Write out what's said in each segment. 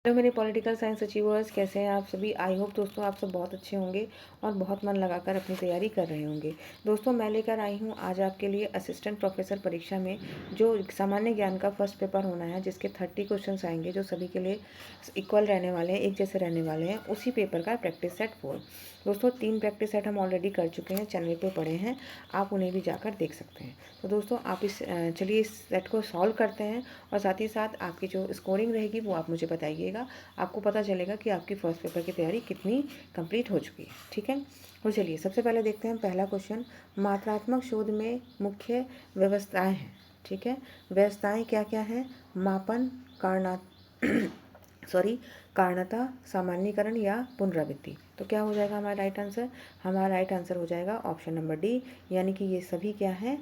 Hello मेरे political science achievers, कैसे हैं आप सभी। आई होप दोस्तों आप सब बहुत अच्छे होंगे और बहुत मन लगाकर अपनी तैयारी कर रहे होंगे। दोस्तों मैं लेकर आई हूँ आज आपके लिए असिस्टेंट प्रोफेसर परीक्षा में जो सामान्य ज्ञान का फर्स्ट पेपर होना है, जिसके 30 क्वेश्चंस आएंगे जो सभी के लिए इक्वल रहने वाले हैं, एक जैसे रहने वाले हैं। उसी पेपर का प्रैक्टिस सेट 4। दोस्तों 3 प्रैक्टिस सेट हम ऑलरेडी कर चुके हैं, चैनल पर पढ़े हैं, आप उन्हें भी जाकर देख सकते हैं। तो दोस्तों आप चलिए इस सेट को सॉल्व करते हैं और साथ ही साथ आपकी जो स्कोरिंग रहेगी वो आप मुझे बताइएगा। आपको पता चलेगा कि आपकी फर्स्ट पेपर की तैयारी कितनी कंप्लीट हो चुकी है। ठीक है, तो चलिए सबसे पहले देखते हैं पहला क्वेश्चन। मात्रात्मक शोध में मुख्य व्यवस्थाएं हैं। ठीक है, व्यवस्थाएं क्या क्या हैं? मापन, कारणा कारणता, सामान्यीकरण या पुनरावृत्ति। तो क्या हो जाएगा हमारा राइट आंसर? हमारा राइट आंसर हो जाएगा ऑप्शन नंबर डी, यानी कि ये सभी क्या है?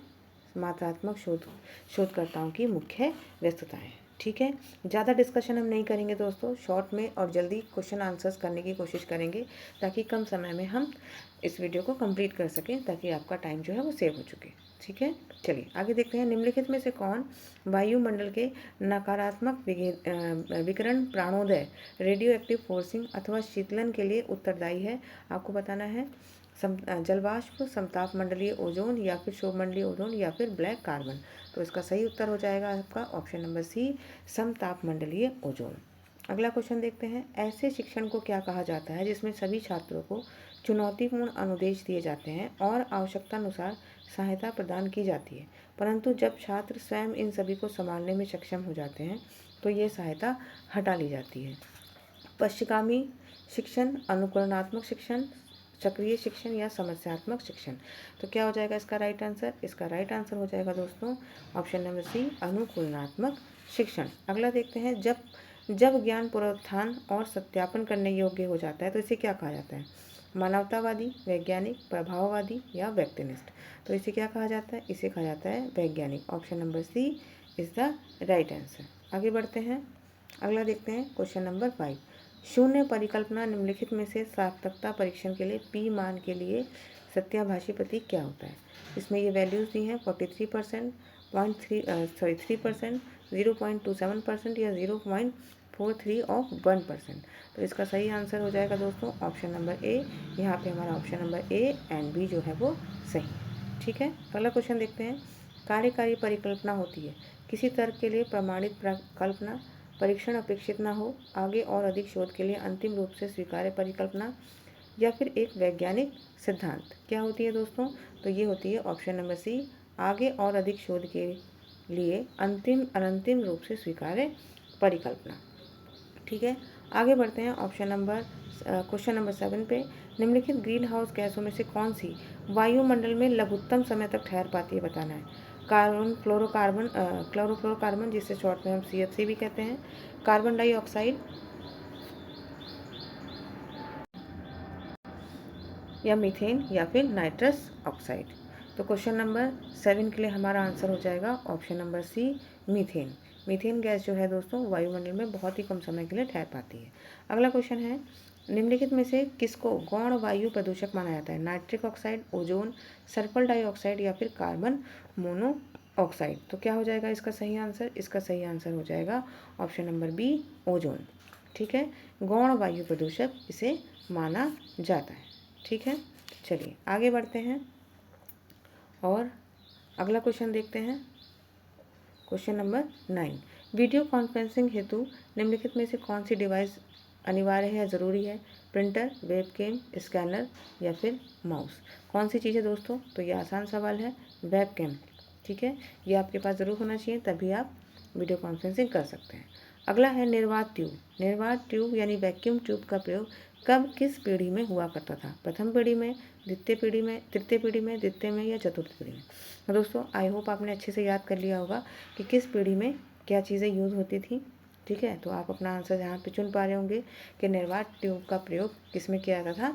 मात्रात्मक शोधकर्ताओं की मुख्य व्यस्तताएं। ठीक है, ज़्यादा डिस्कशन हम नहीं करेंगे दोस्तों, शॉर्ट में और जल्दी क्वेश्चन आंसर्स करने की कोशिश करेंगे ताकि कम समय में हम इस वीडियो को कंप्लीट कर सकें, ताकि आपका टाइम जो है वो सेव हो चुके। ठीक है, चलिए आगे देखते हैं। निम्नलिखित में से कौन वायुमंडल के नकारात्मक विकिरण, प्राणोदय, रेडियो एक्टिव फोर्सिंग अथवा शीतलन के लिए उत्तरदायी है? आपको बताना है। जलवाष्प, समताप मंडलीय ओजोन या फिर शोभमंडलीय ओजोन या फिर ब्लैक कार्बन। तो इसका सही उत्तर हो जाएगा आपका ऑप्शन नंबर सी, समताप मंडलीय ओजोन। अगला क्वेश्चन देखते हैं। ऐसे शिक्षण को क्या कहा जाता है जिसमें सभी छात्रों को चुनौतीपूर्ण अनुदेश दिए जाते हैं और आवश्यकतानुसार सहायता प्रदान की जाती है, परंतु जब छात्र स्वयं इन सभी को संभालने में सक्षम हो जाते हैं तो ये सहायता हटा ली जाती है? पश्चिगामी शिक्षण, अनुकरणात्मक शिक्षण, सक्रिय शिक्षण या समस्यात्मक शिक्षण। तो क्या हो जाएगा इसका राइट आंसर? इसका राइट आंसर हो जाएगा दोस्तों ऑप्शन नंबर सी, अनुकूलनात्मक शिक्षण। अगला देखते हैं। जब ज्ञान पुनरुत्थान और सत्यापन करने योग्य हो जाता है तो इसे क्या कहा जाता है? मानवतावादी, वैज्ञानिक, प्रभाववादी या व्यक्तिनिष्ठ। तो इसे क्या कहा जाता है? इसे कहा जाता है वैज्ञानिक। Option number C is the right answer. आगे बढ़ते हैं, अगला देखते हैं क्वेश्चन नंबर 5। शून्य परिकल्पना निम्नलिखित में से सार्थकता परीक्षण के लिए पी मान के लिए सत्याभाषी प्रतीक क्या होता है? इसमें ये वैल्यूज़ दी हैं 43%, 3%, 0.27% या 0.43 ऑफ 1%। तो इसका सही आंसर हो जाएगा दोस्तों ऑप्शन नंबर ए। यहाँ पे हमारा option number A and B जो है वो सही। ठीक है, अगला क्वेश्चन देखते हैं। कार्यकारी परिकल्पना होती है किसी तर्क के लिए प्रमाणित कल्पना, परीक्षण अपेक्षित न हो, आगे और अधिक शोध के लिए अंतिम रूप से स्वीकार्य परिकल्पना या फिर एक वैज्ञानिक सिद्धांत। क्या होती है दोस्तों? तो ये होती है ऑप्शन नंबर सी, आगे और अधिक शोध के लिए अनंतिम रूप से स्वीकार्य परिकल्पना। ठीक है, आगे बढ़ते हैं क्वेश्चन नंबर 7 पे। निम्नलिखित ग्रीन हाउस गैसों में से कौन सी वायुमंडल में लघुत्तम समय तक ठहर पाती है? बताना है। कार्बन, क्लोरोफ्लोरोकार्बन जिसे शॉर्ट में हम CFC भी कहते हैं, कार्बन डाइऑक्साइड या मीथेन या फिर नाइट्रस ऑक्साइड। तो क्वेश्चन नंबर 7 के लिए हमारा आंसर हो जाएगा option number C, methane. Methane gas जो है दोस्तों वायुमंडल में बहुत ही कम समय के लिए ठहर पाती है। अगला क्वेश्चन है। निम्नलिखित में से किसको गौण वायु प्रदूषक माना जाता है? Nitric oxide, ozone, sulphur dioxide या फिर कार्बन मोनोऑक्साइड। तो क्या हो जाएगा इसका सही आंसर? इसका सही आंसर हो जाएगा ऑप्शन नंबर बी, ओजोन। ठीक है, गौण वायु प्रदूषक इसे माना जाता है। ठीक है, चलिए आगे बढ़ते हैं और अगला क्वेश्चन देखते हैं। Question number 9। वीडियो कॉन्फ्रेंसिंग हेतु निम्नलिखित में से कौन सी डिवाइस अनिवार्य है या ज़रूरी है? प्रिंटर, वेबकैम, स्कैनर या फिर माउस। कौन सी चीज़ है दोस्तों? तो ये आसान सवाल है, वेबकैम। ठीक है, ये आपके पास ज़रूर होना चाहिए, तभी आप वीडियो कॉन्फ्रेंसिंग कर सकते हैं। अगला है निर्वात ट्यूब। निर्वात ट्यूब यानी वैक्यूम ट्यूब का प्रयोग कब किस पीढ़ी में हुआ करता था? प्रथम पीढ़ी में, द्वितीय पीढ़ी में, तृतीय पीढ़ी में, द्वितीय में या चतुर्थ पीढ़ी में? तो दोस्तों आई होप आपने अच्छे से याद कर लिया होगा कि किस पीढ़ी में क्या चीज़ें यूज़ होती थी। ठीक है, तो आप अपना आंसर यहाँ पे चुन पा रहे होंगे कि निर्वात ट्यूब का प्रयोग किस में किया जाता था?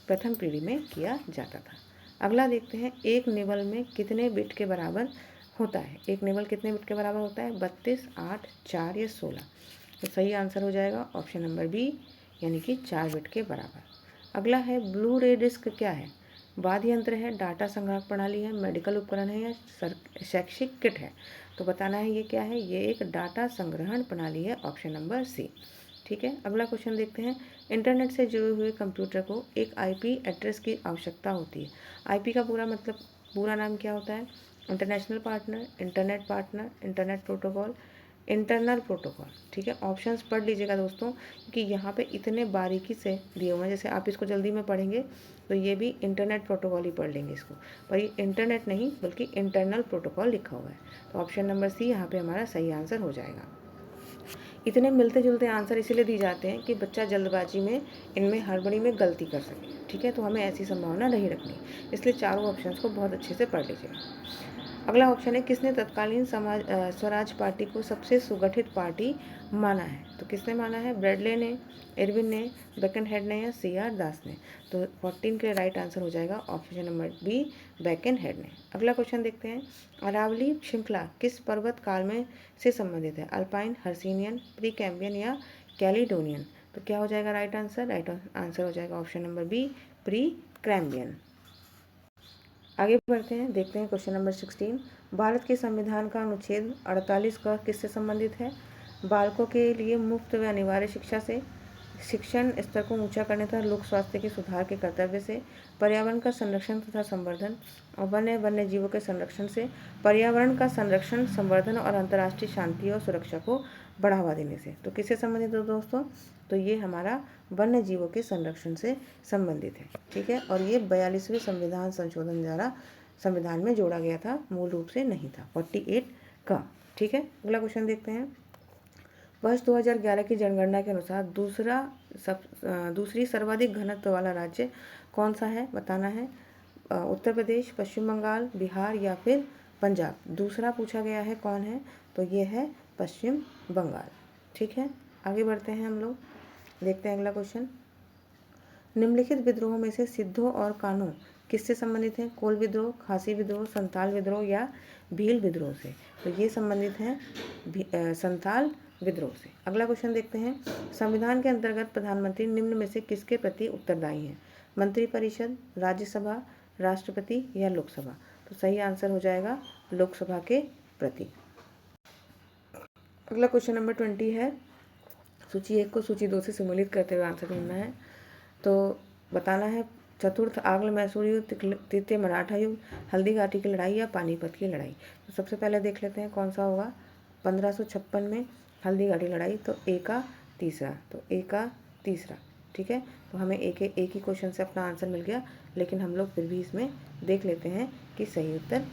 प्रथम पीढ़ी में किया जाता था। अगला देखते हैं। एक निबल में कितने बिट के बराबर होता है? एक निबल कितने बिट के बराबर होता है? 32, 8, 4 या 16। तो सही आंसर हो जाएगा ऑप्शन नंबर बी, यानी कि 4 बिट के बराबर। अगला है ब्लू रे डिस्क क्या है? वाद्य यंत्र है, डाटा संग्रह प्रणाली है, मेडिकल उपकरण है या शैक्षिक किट है? तो बताना है ये क्या है। ये एक डाटा संग्रहण प्रणाली है, ऑप्शन नंबर सी। ठीक है। अगला क्वेश्चन देखते हैं, इंटरनेट से जुड़े हुए कंप्यूटर को एक आईपी एड्रेस की आवश्यकता होती है। आईपी का पूरा मतलब, पूरा नाम क्या होता है? International partner, internet partner, internet protocol, internal protocol. ठीक है, ऑप्शंस पढ़ लीजिएगा दोस्तों, क्योंकि यहाँ पे इतने बारीकी से दिए हुए हैं। जैसे आप इसको जल्दी में पढ़ेंगे तो ये भी इंटरनेट प्रोटोकॉल ही पढ़ लेंगे इसको, पर ये इंटरनेट नहीं बल्कि इंटरनल प्रोटोकॉल लिखा हुआ है। तो ऑप्शन नंबर सी यहाँ पे हमारा सही आंसर हो जाएगा। इतने मिलते जुलते आंसर इसीलिए दिए जाते हैं कि बच्चा जल्दबाजी में इनमें हड़बड़ी में गलती कर सके। ठीक है, तो हमें ऐसी संभावना नहीं रखनी, इसलिए चारों ऑप्शंस को बहुत अच्छे से पढ़ लीजिएगा। अगला ऑप्शन है, किसने तत्कालीन स्वराज पार्टी को सबसे सुगठित पार्टी माना है? तो किसने माना है? ब्रेडले ने, इरविन ने, बेकनहेड ने या सीआर दास ने? तो 14 के राइट आंसर हो जाएगा ऑप्शन नंबर बी, बेकनहेड ने। अगला क्वेश्चन देखते हैं, अरावली श्रृंखला किस पर्वत काल में से संबंधित है? अल्पाइन, हर्सिनियन, प्री कैम्बियन या कैलिडोनियन? तो क्या हो जाएगा राइट आंसर? राइट आंसर हो जाएगा option number B, Precambrian. आगे बढ़ते हैं, देखते हैं क्वेश्चन नंबर 16, भारत के संविधान का अनुच्छेद 48 का किससे संबंधित है? बालकों के लिए मुफ्त व अनिवार्य शिक्षा से, शिक्षण स्तर को ऊंचा करने तथा लोक स्वास्थ्य के सुधार के कर्तव्य से, पर्यावरण का संरक्षण तथा संवर्धन और वन्य जीवों के संरक्षण से, पर्यावरण का संरक्षण, संवर्धन और अंतर्राष्ट्रीय शांति और सुरक्षा को बढ़ावा देने से। तो किससे संबंधित है दोस्तों? तो ये हमारा वन्य जीवों के संरक्षण से संबंधित है। ठीक है, और ये 42वें संविधान संशोधन द्वारा संविधान में जोड़ा गया था, मूल रूप से नहीं था, 48 का। ठीक है, अगला क्वेश्चन देखते हैं, वर्ष 2011 की जनगणना के अनुसार दूसरी सर्वाधिक घनत्व वाला राज्य कौन सा है? बताना है। उत्तर प्रदेश, पश्चिम बंगाल, बिहार या फिर पंजाब? दूसरा पूछा गया है, कौन है? तो ये है पश्चिम बंगाल। ठीक है, आगे बढ़ते हैं हम लोग, देखते हैं अगला क्वेश्चन, निम्नलिखित विद्रोहों में से सिद्धो और कानो किससे संबंधित हैं? कोल विद्रोह, खासी विद्रोह, संताल विद्रोह या भील विद्रोह से? तो ये संबंधित हैं संताल विद्रोह से। अगला क्वेश्चन देखते हैं, संविधान के अंतर्गत प्रधानमंत्री निम्न में से किसके प्रति उत्तरदायी हैं? मंत्रिपरिषद, राज्यसभा, राष्ट्रपति या लोकसभा? तो सही आंसर हो जाएगा लोकसभा के प्रति। अगला क्वेश्चन नंबर 20 है, सूची 1 को सूची 2 से सम्मिलित करते हुए आंसर ढूंढना है। तो बताना है, चतुर्थ आंग्ल मैसूर युद्ध, तृतीय मराठा युद्ध, हल्दी घाटी की लड़ाई या पानीपत की लड़ाई? तो सबसे पहले देख लेते हैं कौन सा होगा। 1556 में हल्दी घाटी लड़ाई, तो ए का तीसरा, तो ए का तीसरा। ठीक है, तो हमें एक ही क्वेश्चन से अपना आंसर मिल गया, लेकिन हम लोग फिर भी इसमें देख लेते हैं कि सही उत्तर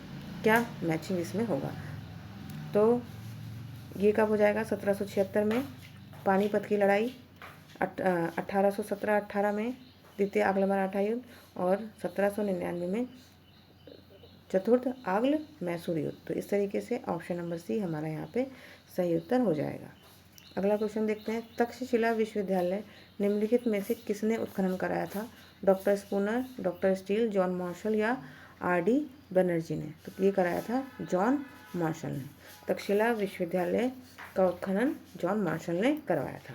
क्या मैचिंग इसमें होगा। तो ये कब हो जाएगा? 1776 में पानीपत की लड़ाई, 1817-18 में द्वितीय आंग्ल मराठा युद्ध और 1799 में चतुर्थ आंग्ल मैसूर युद्ध। तो इस तरीके से ऑप्शन नंबर सी हमारा यहाँ पे सही उत्तर हो जाएगा। अगला क्वेश्चन देखते हैं, तक्षशिला विश्वविद्यालय निम्नलिखित में से किसने उत्खनन कराया था? Doctor Spooner, doctor steel, John Marshall या आर.डी. बनर्जी ने? तो ये कराया था जॉन मार्शल ने। तक्षशिला विश्वविद्यालय का उत्खनन जॉन मार्शल ने करवाया था।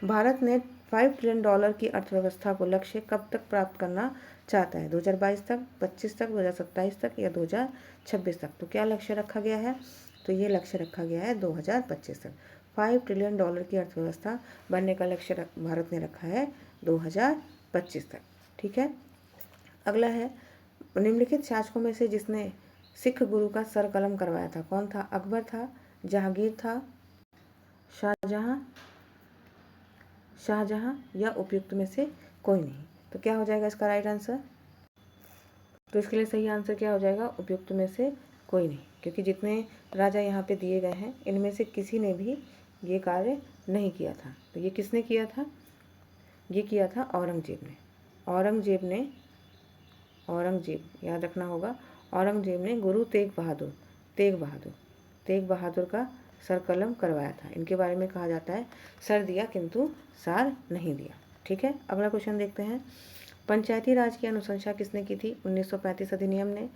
भारत ने $5 ट्रिलियन की अर्थव्यवस्था को लक्ष्य कब तक प्राप्त करना चाहता है? 2022 तक, 25 तक, 2027 तक या 2026 तक? तो क्या लक्ष्य रखा गया है? तो ये लक्ष्य रखा गया है 2025 तक। $5 ट्रिलियन की अर्थव्यवस्था बनने का लक्ष्य भारत ने रखा है 2025 तक। ठीक है, अगला है, निम्नलिखित शासकों में से जिसने सिख गुरु का सर कलम करवाया था कौन था? अकबर था, जहांगीर था, शाहजहां या उपयुक्त में से कोई नहीं? तो क्या हो जाएगा इसका राइट आंसर? तो इसके लिए सही आंसर क्या हो जाएगा? उपयुक्त में से कोई नहीं, क्योंकि जितने राजा यहाँ पे दिए गए हैं इनमें से किसी ने भी ये कार्य नहीं किया था। तो ये किसने किया था? ये किया था औरंगजेब ने। औरंगजेब याद रखना होगा, औरंगजेब ने गुरु तेग बहादुर का सर कलम करवाया था। इनके बारे में कहा जाता है सर दिया किंतु सार नहीं दिया। ठीक है, अगला क्वेश्चन देखते हैं, पंचायती राज की अनुशंसा किसने की थी? 1935 अधिनियम ने,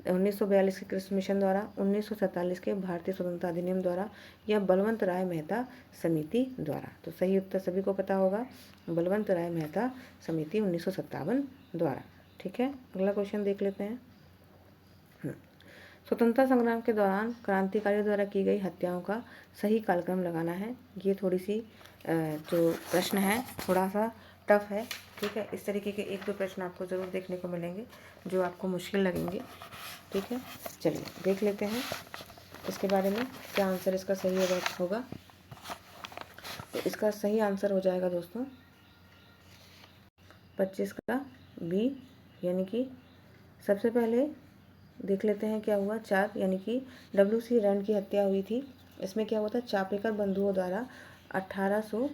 1942 के कृषि मिशन द्वारा, 1947 के भारतीय स्वतंत्रता अधिनियम द्वारा या बलवंत राय मेहता समिति द्वारा? तो सही उत्तर सभी को पता होगा, बलवंत राय मेहता समिति 1957 द्वारा। ठीक है, अगला क्वेश्चन देख लेते हैं, स्वतंत्रता संग्राम के दौरान क्रांतिकारियों द्वारा की गई हत्याओं का सही कालक्रम लगाना है। ये थोड़ी सी जो प्रश्न है थोड़ा सा टफ है, ठीक है। इस तरीके के 1-2 प्रश्न आपको ज़रूर देखने को मिलेंगे जो आपको मुश्किल लगेंगे, ठीक है। चलिए देख लेते हैं इसके बारे में क्या आंसर इसका सही होगा। तो इसका सही आंसर हो जाएगा दोस्तों 25 का बी, यानी कि सबसे पहले देख लेते हैं क्या हुआ। 4 यानी कि WC रैंड की हत्या हुई थी। इसमें क्या हुआ था, चापेकर बंधुओं द्वारा 1800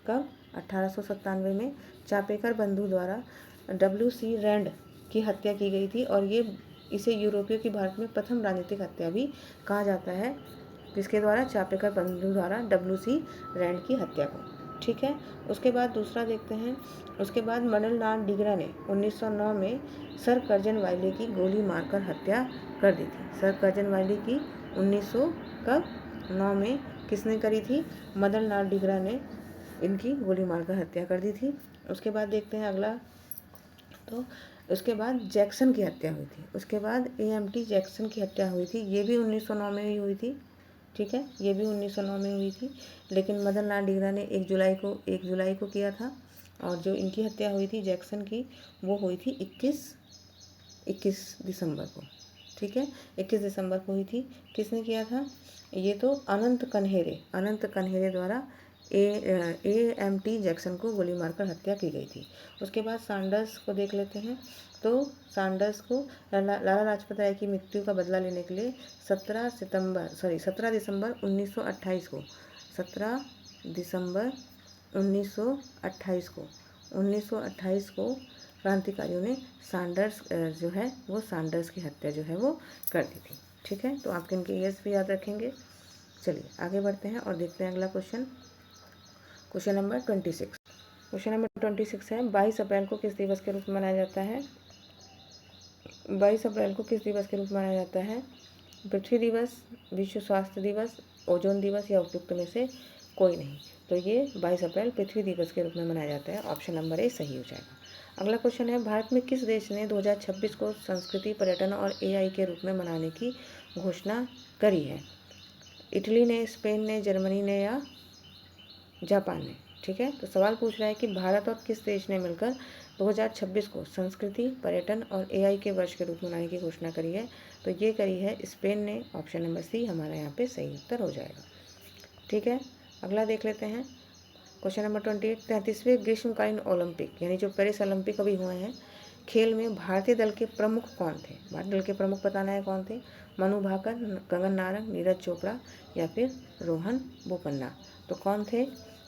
कब 1897 में चापेकर बंधु द्वारा WC रैंड की हत्या की गई थी और ये इसे यूरोपियों की भारत में प्रथम राजनीतिक हत्या भी कहा जाता है, जिसके द्वारा चापेकर बंधु द्वारा WC रैंड की हत्या को, ठीक है। उसके बाद दूसरा देखते हैं। उसके बाद मदनलाल डीगरा ने 1909 में सर कर्जन वाइली की गोली मारकर हत्या कर दी थी। सर कर्जन वाइली की 1909 में किसने करी थी, मदनलाल डीगरा ने इनकी गोली मारकर हत्या कर दी थी। उसके बाद देखते हैं अगला। तो उसके बाद जैक्सन की हत्या हुई थी। उसके बाद AMT जैक्सन की हत्या हुई थी, ये भी 1909 में ही हुई थी, ठीक है। ये भी 1909 में हुई थी, लेकिन मदनलाल डीगरा ने 1 जुलाई को किया था और जो इनकी हत्या हुई थी जैक्सन की वो हुई थी 21 दिसंबर को, ठीक है। 21 दिसंबर को हुई थी। किसने किया था, ये तो अनंत कन्हेरे द्वारा AMT जैक्सन को गोली मारकर हत्या की गई थी। उसके बाद सैंडर्स को देख लेते हैं। तो सैंडर्स को लाला लाजपत राय की मृत्यु का बदला लेने के लिए 17 दिसंबर 1928 को 1928 को क्रांतिकारियों ने सैंडर्स जो है वो सैंडर्स की हत्या जो है वो कर दी थी, ठीक है। तो आप इनके ईयर्स भी याद रखेंगे। चलिए आगे बढ़ते हैं और देखते हैं अगला क्वेश्चन नंबर 26। क्वेश्चन नंबर 26 है 22 अप्रैल को किस दिवस के रूप में मनाया जाता है। 22 अप्रैल को किस दिवस के रूप में मनाया जाता है, पृथ्वी दिवस, विश्व स्वास्थ्य दिवस, ओजोन दिवस या उपयुक्त में से कोई नहीं। तो ये 22 अप्रैल पृथ्वी दिवस के रूप में मनाया जाता है। ऑप्शन नंबर ए सही हो जाएगा। अगला क्वेश्चन है भारत में किस देश ने 2026 को संस्कृति, पर्यटन और AI के रूप में मनाने की घोषणा करी है। इटली ने, स्पेन ने, जर्मनी ने या जापान ने, ठीक है। तो सवाल पूछ रहा है कि भारत और किस देश ने मिलकर 2026 को संस्कृति, पर्यटन और AI के वर्ष के रूप में मनाने की घोषणा करी है। तो ये करी है स्पेन ने। ऑप्शन नंबर सी हमारा यहाँ पे सही उत्तर हो जाएगा, ठीक है। अगला देख लेते हैं क्वेश्चन नंबर 28। 33वें ग्रीष्मकालीन ओलंपिक यानी जो पेरिस ओलंपिक अभी हुए हैं, खेल में भारतीय दल के प्रमुख कौन थे। भारतीय दल के प्रमुख बताना है कौन थे, मनु भाकर, गगन नारंग, नीरज चोपड़ा या फिर रोहन बोपन्ना। तो कौन थे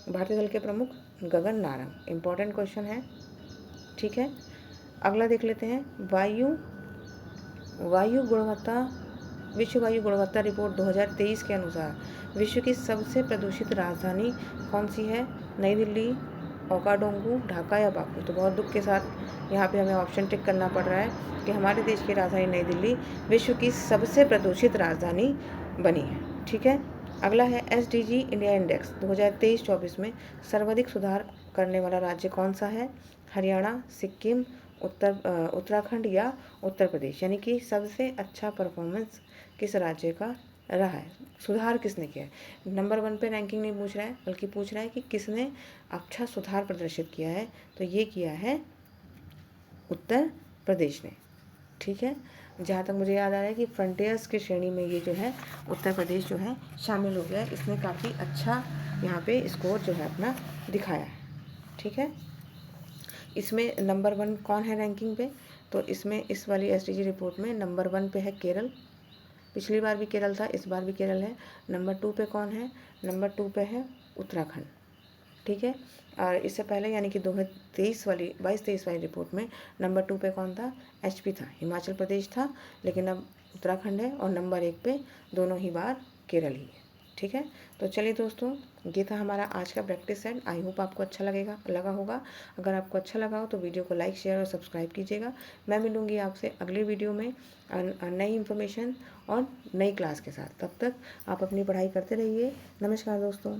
भारतीय दल के प्रमुख, गगन नारंग। इम्पॉर्टेंट क्वेश्चन है, ठीक है। अगला देख लेते हैं विश्व वायु गुणवत्ता रिपोर्ट 2023 के अनुसार विश्व की सबसे प्रदूषित राजधानी कौन सी है, नई दिल्ली, ओकाडोंगू, ढाका या बाकू। तो बहुत दुख के साथ यहाँ पे हमें ऑप्शन टिक करना पड़ रहा है कि हमारे देश की राजधानी नई दिल्ली विश्व की सबसे प्रदूषित राजधानी बनी है, ठीक है। अगला है SDG इंडिया इंडेक्स 2023-24 में सर्वाधिक सुधार करने वाला राज्य कौन सा है, हरियाणा, सिक्किम, उत्तराखंड या उत्तर प्रदेश। यानी कि सबसे अच्छा परफॉर्मेंस किस राज्य का रहा है, सुधार किसने किया है। नंबर 1 पे रैंकिंग नहीं पूछ रहा है, बल्कि पूछ रहा है कि किसने अच्छा सुधार प्रदर्शित किया है। तो ये किया है उत्तर प्रदेश ने, ठीक है। जहाँ तक मुझे याद आ रहा है कि फ्रंटियर्स की श्रेणी में ये जो है उत्तर प्रदेश जो है शामिल हो गया है। इसने काफ़ी अच्छा यहाँ पे स्कोर जो है अपना दिखाया है, ठीक है। इसमें नंबर 1 कौन है रैंकिंग पे, तो इसमें इस वाली SDG रिपोर्ट में नंबर 1 पे है केरल। पिछली बार भी केरल था, इस बार भी केरल है। नंबर 2 पे कौन है, नंबर 2 पे है उत्तराखंड, ठीक है। और इससे पहले यानी कि 22-23 वाली रिपोर्ट में नंबर 2 पे कौन था, HP था, हिमाचल प्रदेश था, लेकिन अब उत्तराखंड है। और नंबर 1 पे दोनों ही बार केरल ही है, ठीक है। तो चलिए दोस्तों, ये था हमारा आज का प्रैक्टिस सेट। आई होप आपको अच्छा लगा होगा। अगर आपको अच्छा लगा हो तो वीडियो को लाइक, शेयर और सब्सक्राइब कीजिएगा। मैं मिलूँगी आपसे अगले वीडियो में नई इन्फॉर्मेशन और नई क्लास के साथ। तब तक आप अपनी पढ़ाई करते रहिए। नमस्कार दोस्तों।